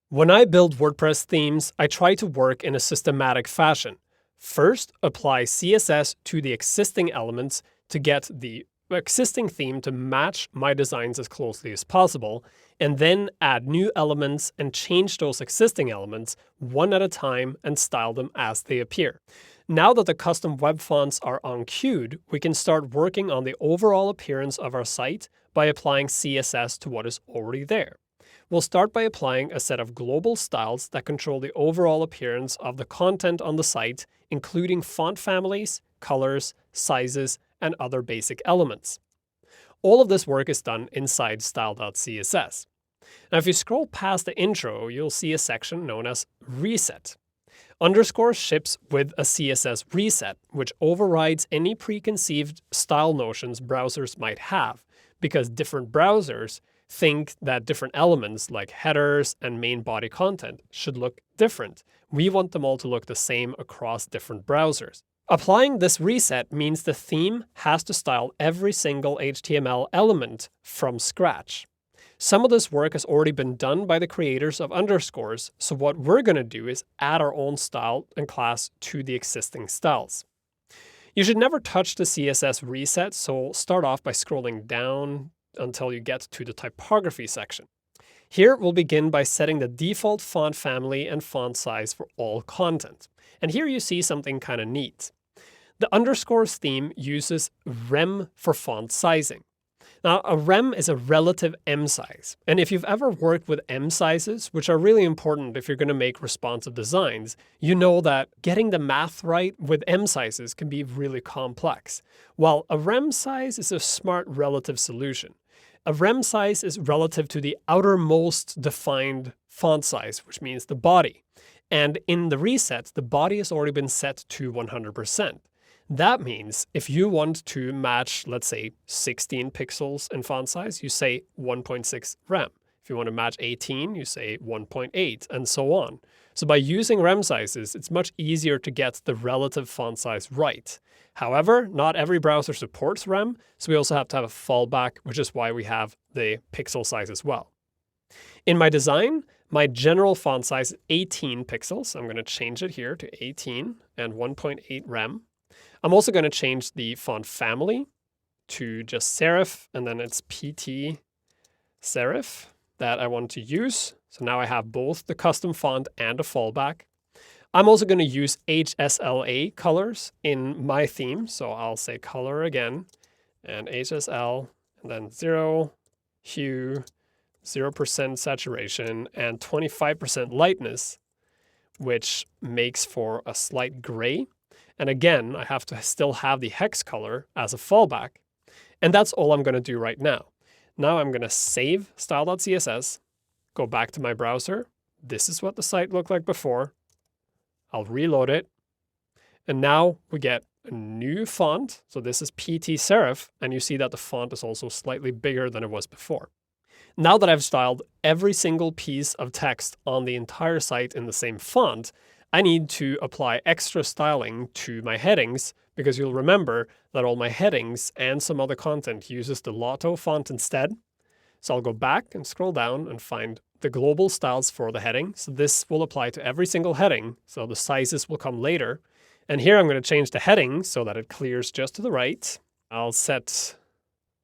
When I build WordPress themes, I try to work in a systematic fashion. First, apply CSS to the existing elements to get the existing theme to match my designs as closely as possible, and then add new elements and change those existing elements one at a time and style them as they appear. Now that the custom web fonts are unqueued, we can start working on the overall appearance of our site by applying CSS to what is already there. We'll start by applying a set of global styles that control the overall appearance of the content on the site, including font families, colors, sizes, and other basic elements. All of this work is done inside style.css. Now, if you scroll past the intro, you'll see a section known as Reset. Underscore ships with a CSS reset, which overrides any preconceived style notions browsers might have, because different browsers think that different elements like headers and main body content should look different. We want them all to look the same across different browsers. Applying this reset means the theme has to style every single HTML element from scratch. Some of this work has already been done by the creators of underscores, so what we're going to do is add our own style and class to the existing styles. You should never touch the CSS reset, so start off by scrolling down until you get to the typography section. Here, we'll begin by setting the default font family and font size for all content. And here you see something kind of neat. The underscores theme uses rem for font sizing. Now, a rem is a relative M size. And if you've ever worked with M sizes, which are really important if you're going to make responsive designs, you know that getting the math right with M sizes can be really complex. While a rem size is a smart relative solution. A rem size is relative to the outermost defined font size, which means the body. And in the reset, the body has already been set to 100%. That means if you want to match, let's say, 16 pixels in font size, you say 1.6 rem. If you want to match 18, you say 1.8, and so on. So by using rem sizes, it's much easier to get the relative font size right. However, not every browser supports rem, so we also have to have a fallback, which is why we have the pixel size as well. In my design, my general font size is 18 pixels. I'm going to change it here to 18 and 1.8 rem. I'm also going to change the font family to just serif, and then it's PT serif that I want to use. So now I have both the custom font and a fallback. I'm also going to use HSLA colors in my theme. So I'll say color again, and HSL, and then 0 hue, 0% saturation, and 25% lightness, which makes for a slight gray. And again, I have to still have the hex color as a fallback. And that's all I'm going to do right now. Now I'm going to save style.css, go back to my browser. This is what the site looked like before. I'll reload it. And now we get a new font. So this is PT serif, and you see that the font is also slightly bigger than it was before. Now that I've styled every single piece of text on the entire site in the same font, I need to apply extra styling to my headings, because you'll remember that all my headings and some other content uses the Lotto font instead. So I'll go back and scroll down and find the global styles for the heading. So this will apply to every single heading, so the sizes will come later. And here I'm going to change the heading so that it clears just to the right. I'll set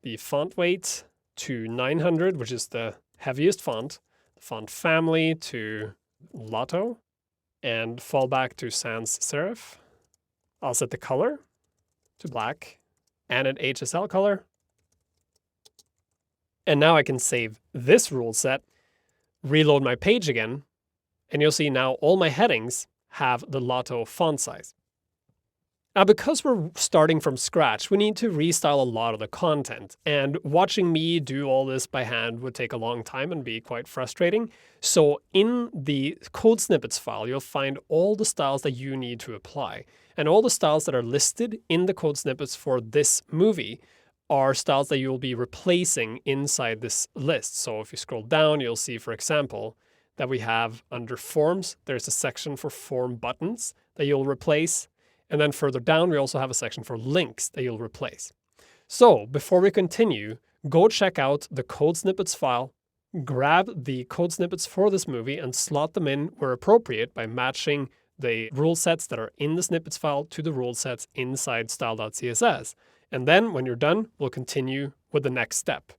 the font weight to 900, which is the heaviest font. The font family to Lotto, and fallback to sans serif. I'll set the color to black and an HSL color. And now I can save this rule set, reload my page again, and you'll see now all my headings have the Lotto font size. Now, because we're starting from scratch, we need to restyle a lot of the content, and watching me do all this by hand would take a long time and be quite frustrating. So in the code snippets file, you'll find all the styles that you need to apply. And all the styles that are listed in the code snippets for this movie are styles that you'll be replacing inside this list. So if you scroll down, you'll see, for example, that we have under forms, there's a section for form buttons that you'll replace. And then further down, we also have a section for links that you'll replace. So before we continue, go check out the code snippets file, grab the code snippets for this movie and slot them in where appropriate by matching the rule sets that are in the snippets file to the rule sets inside style.css. And then when you're done, we'll continue with the next step.